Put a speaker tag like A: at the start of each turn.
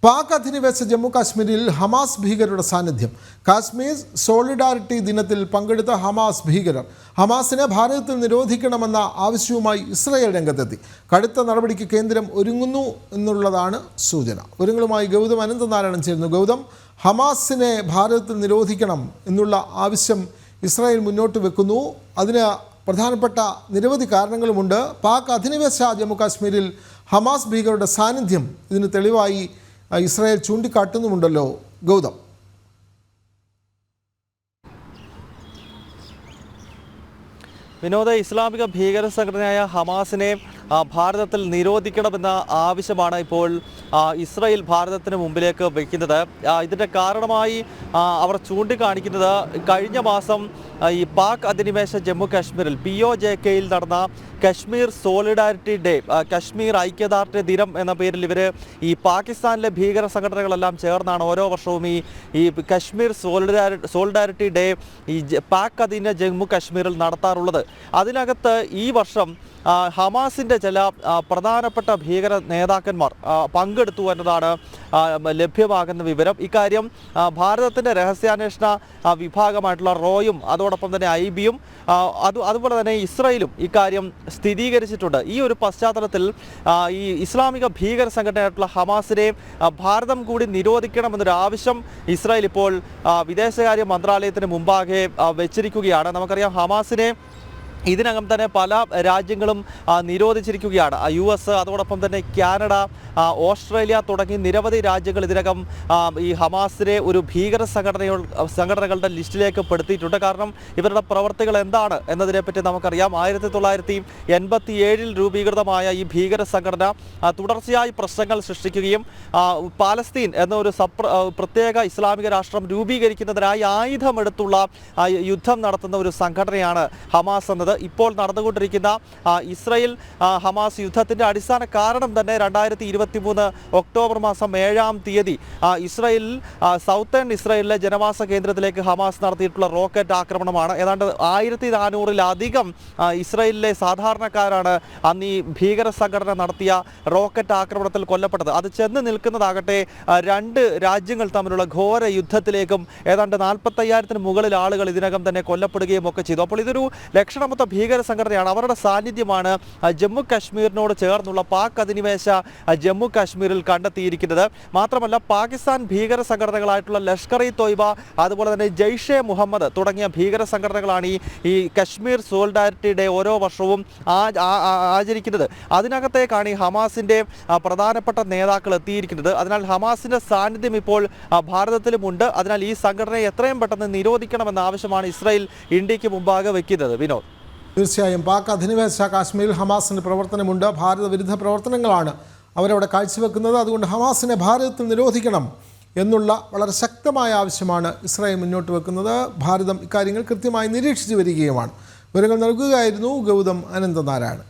A: പാക് അധിനിവേശ ജമ്മു കാശ്മീരിൽ ഹമാസ് ഭീകരരുടെ സാന്നിധ്യം. കാശ്മീർ സോളിഡാരിറ്റി ദിനത്തിൽ പങ്കെടുത്ത ഹമാസ് ഭീകരർ ഹമാസിനെ ഭാരതത്തിൽ നിരോധിക്കണമെന്ന ആവശ്യവുമായി ഇസ്രായേൽ രംഗത്തെത്തി. കടുത്ത നടപടിക്ക് കേന്ദ്രം ഒരുങ്ങുന്നു എന്നുള്ളതാണ് സൂചന. വിവരങ്ങളുമായി ഗൗതം അനന്തനാരായണൻ ചേരുന്നു. ഗൗതം, ഹമാസിനെ ഭാരതത്തിൽ നിരോധിക്കണം എന്നുള്ള ആവശ്യം ഇസ്രായേൽ മുന്നോട്ട് വെക്കുന്നു. അതിന് പ്രധാനപ്പെട്ട നിരവധി കാരണങ്ങളുമുണ്ട്. പാക് അധിനിവേശ ജമ്മു കാശ്മീരിൽ ഹമാസ് ഭീകരരുടെ സാന്നിധ്യം ഇതിന് തെളിവായി ഇസ്രായേൽ ചൂണ്ടിക്കാട്ടുന്നുമുണ്ടല്ലോ ഗൗതം.
B: വിനോദ, ഇസ്ലാമിക ഭീകര സംഘടനയായ ഹമാസിനെ ഭാരതത്തിൽ നിരോധിക്കണമെന്ന ആവശ്യമാണ് ഇപ്പോൾ ഇസ്രായേൽ ഭാരതത്തിന് മുമ്പിലേക്ക് വയ്ക്കുന്നത്. ഇതിൻ്റെ കാരണമായി അവർ ചൂണ്ടിക്കാണിക്കുന്നത് കഴിഞ്ഞ മാസം ഈ പാക് അധിനിവേശ ജമ്മു കാശ്മീരിൽ POJKയിൽ നടന്ന കശ്മീർ സോളിഡാരിറ്റി ഡേ, കശ്മീർ ഐക്യദാർഢ്യ ദിനം എന്ന പേരിൽ ഇവർ ഈ പാകിസ്ഥാനിലെ ഭീകര സംഘടനകളെല്ലാം ചേർന്നാണ് ഓരോ വർഷവും ഈ കശ്മീർ സോളിഡാരിറ്റി ഡേ ഈ പാക് അധീന ജമ്മു കാശ്മീരിൽ നടത്താറുള്ളത്. അതിനകത്ത് ഈ വർഷം ഹമാസിൻ്റെ ചില പ്രധാനപ്പെട്ട ഭീകര നേതാക്കന്മാർ പങ്കെടുത്തു എന്നതാണ് ലഭ്യമാകുന്ന വിവരം. ഇക്കാര്യം ഭാരതത്തിൻ്റെ രഹസ്യാന്വേഷണ വിഭാഗമായിട്ടുള്ള റോയും അതോടൊപ്പം തന്നെ IBയും അതുപോലെ തന്നെ ഇസ്രായേലും ഇക്കാര്യം സ്ഥിരീകരിച്ചിട്ടുണ്ട്. ഈ ഒരു പശ്ചാത്തലത്തിൽ ഈ ഇസ്ലാമിക ഭീകര സംഘടനയായിട്ടുള്ള ഹമാസിനെ ഭാരതം കൂടി നിരോധിക്കണമെന്നൊരു ആവശ്യം ഇസ്രായേൽ ഇപ്പോൾ വിദേശകാര്യ മന്ത്രാലയത്തിന് മുമ്പാകെ വെച്ചിരിക്കുകയാണ്. നമുക്കറിയാം, ഹമാസിനെ ഇതിനകം തന്നെ പല രാജ്യങ്ങളും നിരോധിച്ചിരിക്കുകയാണ്. US, അതോടൊപ്പം തന്നെ കാനഡ, ഓസ്ട്രേലിയ തുടങ്ങി നിരവധി രാജ്യങ്ങൾ ഇതിനകം ഈ ഹമാസിനെ ഒരു ഭീകര സംഘടനകളുടെ ലിസ്റ്റിലേക്ക് പെടുത്തിയിട്ടുണ്ട്. കാരണം ഇവരുടെ പ്രവർത്തികൾ എന്താണ് എന്നതിനെപ്പറ്റി നമുക്കറിയാം. 1987 രൂപീകൃതമായ ഈ ഭീകര സംഘടന തുടർച്ചയായി പ്രശ്നങ്ങൾ സൃഷ്ടിക്കുകയും പാലസ്തീൻ എന്നൊരു പ്രത്യേക ഇസ്ലാമിക രാഷ്ട്രം രൂപീകരിക്കുന്നതിനായി ആയുധമെടുത്തുള്ള യുദ്ധം നടത്തുന്ന ഒരു സംഘടനയാണ് ഹമാസ് എന്നത്. ഇപ്പോൾ നടന്നുകൊണ്ടിരിക്കുന്ന ഇസ്രായേൽ ഹമാസ് യുദ്ധത്തിൻ്റെ അടിസ്ഥാന കാരണം തന്നെ 2023 ഒക്ടോബർ മാസം 7-ാം തീയതി ഇസ്രായേലിൽ സൗത്തേൺ ഇസ്രായേലിലെ ജനവാസ കേന്ദ്രത്തിലേക്ക് ഹമാസ് നടത്തിയിട്ടുള്ള റോക്കറ്റ് ആക്രമണമാണ്. ഏതാണ്ട് 1400-ലധികം ഇസ്രായേലിലെ സാധാരണക്കാരാണ് അന്ന് ഈ ഭീകര സംഘടന നടത്തിയ റോക്കറ്റ് ആക്രമണത്തിൽ കൊല്ലപ്പെട്ടത്. അത് ചെന്ന് നിൽക്കുന്നതാകട്ടെ രണ്ട് രാജ്യങ്ങൾ തമ്മിലുള്ള ഘോര യുദ്ധത്തിലേക്കും. ഏതാണ്ട് 45,000-ന് മുകളിൽ ആളുകൾ ഇതിനകം തന്നെ കൊല്ലപ്പെടുകയും ഒക്കെ ചെയ്തു. അപ്പോൾ ഇതൊരു ലക്ഷണമൊത്ത ഭീകര സംഘടനയാണ്. അവരുടെ സാന്നിധ്യമാണ് ജമ്മു കാശ്മീരിനോട് ചേർന്നുള്ള പാക് അധിനിവേശ ജമ്മു കാശ്മീരിൽ കണ്ടെത്തിയിരിക്കുന്നത്. മാത്രമല്ല, പാകിസ്ഥാൻ ഭീകര സംഘടനകളായിട്ടുള്ള ലഷ്കർ-ഇ-തോയ്ബ, അതുപോലെ തന്നെ ജെയ്ഷെ മുഹമ്മദ് തുടങ്ങിയ ഭീകര സംഘടനകളാണ് ഈ കശ്മീർ സോളിഡാരിറ്റി ഡേ ഓരോ വർഷവും ആചരിക്കുന്നത്. അതിനകത്തേക്കാണ് ഈ ഹമാസിൻ്റെ പ്രധാനപ്പെട്ട നേതാക്കൾ എത്തിയിരിക്കുന്നത്. അതിനാൽ ഹമാസിൻ്റെ സാന്നിധ്യം ഇപ്പോൾ ഭാരതത്തിലുമുണ്ട്. അതിനാൽ ഈ സംഘടനയെ എത്രയും പെട്ടെന്ന് നിരോധിക്കണമെന്ന ആവശ്യമാണ് ഇസ്രായേൽ ഇന്ത്യക്ക് മുമ്പാകെ വയ്ക്കുന്നത്. വിനോദ്,
A: തീർച്ചയായും പാക് അധിനിവേശ കാശ്മീരിൽ ഹമാസിൻ്റെ പ്രവർത്തനമുണ്ട്. ഭാരത വിരുദ്ധ പ്രവർത്തനങ്ങളാണ് അവരവിടെ കാഴ്ചവെക്കുന്നത്. അതുകൊണ്ട് ഹമാസിനെ ഭാരതത്തിൽ നിരോധിക്കണം എന്നുള്ള വളരെ ശക്തമായ ആവശ്യമാണ് ഇസ്രായേൽ മുന്നോട്ട് വെക്കുന്നത്. ഭാരതം ഇക്കാര്യങ്ങൾ കൃത്യമായി നിരീക്ഷിച്ചു വരികയുമാണ്. വിവരങ്ങൾ നൽകുകയായിരുന്നു ഗൗതം അനന്തനാരായണൻ.